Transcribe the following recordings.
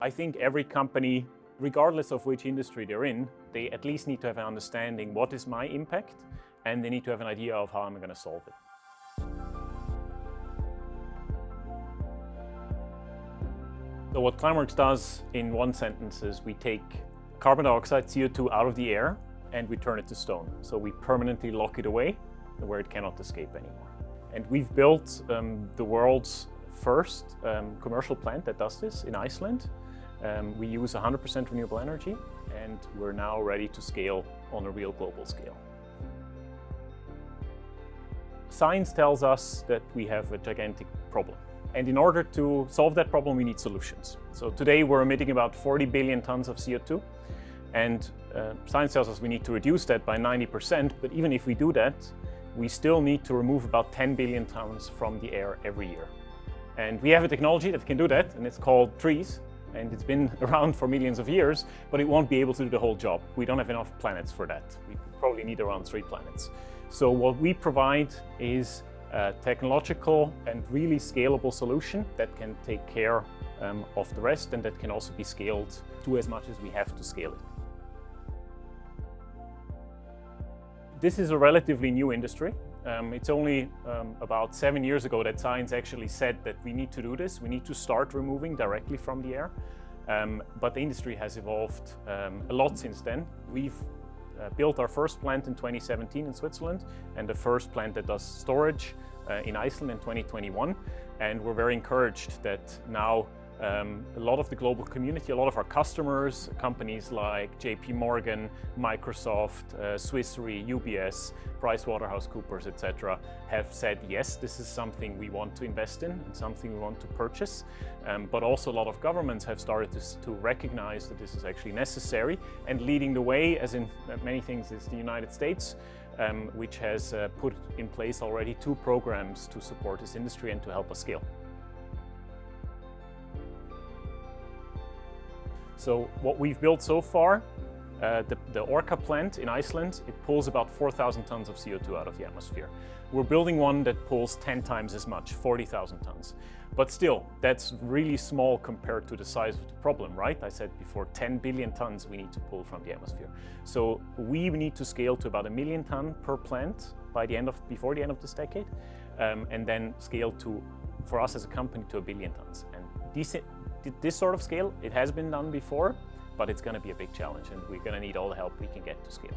I think every company, regardless of which industry they're in, they at least need to have an understanding what is my impact, and they need to have an idea of how I'm going to solve it. So what Climeworks does in one sentence is we take carbon dioxide, CO2 out of the air and we turn it to stone. So we permanently lock it away where it cannot escape anymore. And we've built the world's first commercial plant that does this in Iceland. We use 100% renewable energy, and we're now ready to scale on a real global scale. Science tells us that we have a gigantic problem. And in order to solve that problem, we need solutions. So today we're emitting about 40 billion tons of CO2. And science tells us we need to reduce that by 90%. But even if we do that, we still need to remove about 10 billion tons from the air every year. And we have a technology that can do that, and it's called trees. And it's been around for millions of years, but it won't be able to do the whole job. We don't have enough planets for that. We probably need around 3 planets. So what we provide is a technological and really scalable solution that can take care of the rest, and that can also be scaled to as much as we have to scale it. This is a relatively new industry. It's only about 7 years ago that science actually said that we need to do this. We need to start removing directly from the air. But the industry has evolved a lot since then. We've built our first plant in 2017 in Switzerland, and the first plant that does storage in Iceland in 2021. And we're very encouraged that now a lot of the global community, a lot of our customers, companies like JP Morgan, Microsoft, Swiss Re, UBS, PricewaterhouseCoopers, etc., have said, yes, this is something we want to invest in and something we want to purchase. But also a lot of governments have started to recognize that this is actually necessary, and leading the way, as in many things, is the United States, which has put in place already 2 programs to support this industry and to help us scale. So what we've built so far, the Orca plant in Iceland, it pulls about 4,000 tons of CO2 out of the atmosphere. We're building one that pulls 10 times as much, 40,000 tons. But still, that's really small compared to the size of the problem, right? I said before, 10 billion tons we need to pull from the atmosphere. So we need to scale to about 1 million ton per plant before the end of this decade, and then scale to, for us as a company, to 1 billion tons. And this sort of scale, it has been done before, but it's going to be a big challenge, and we're going to need all the help we can get to scale.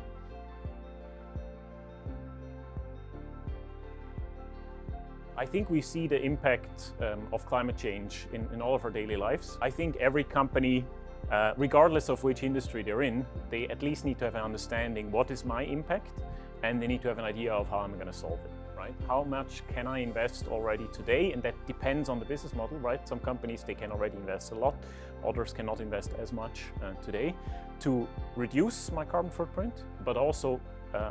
I think we see the impact of climate change in all of our daily lives. I think every company, regardless of which industry they're in, they at least need to have an understanding what is my impact, and they need to have an idea of how I'm going to solve it. Right? How much can I invest already today? And that depends on the business model, right? Some companies, they can already invest a lot. Others cannot invest as much today to reduce my carbon footprint. But also,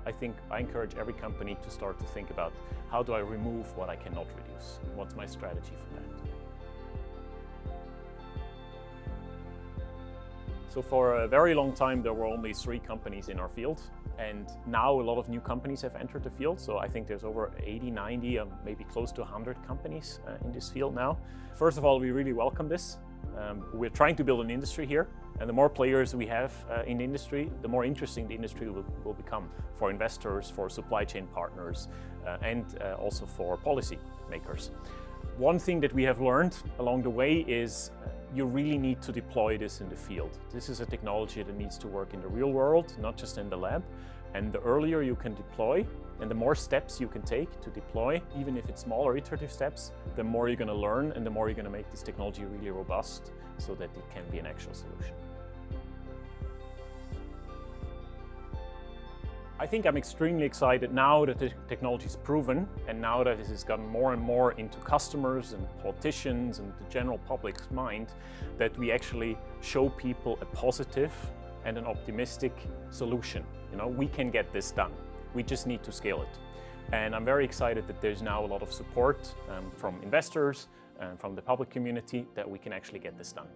I think I encourage every company to start to think about, how do I remove what I cannot reduce? What's my strategy for that? So for a very long time, there were only 3 companies in our field. And now a lot of new companies have entered the field. So I think there's over 80, 90, maybe close to 100 companies in this field now. First of all, we really welcome this. We're trying to build an industry here. And the more players we have in the industry, the more interesting the industry will become for investors, for supply chain partners, and also for policy makers. One thing that we have learned along the way is you really need to deploy this in the field. This is a technology that needs to work in the real world, not just in the lab. And the earlier you can deploy, and the more steps you can take to deploy, even if it's small or iterative steps, the more you're going to learn and the more you're going to make this technology really robust so that it can be an actual solution. I think I'm extremely excited now that the technology is proven, and now that it has gotten more and more into customers and politicians and the general public's mind, that we actually show people a positive and an optimistic solution. You know, we can get this done. We just need to scale it. And I'm very excited that there's now a lot of support from investors and from the public community that we can actually get this done.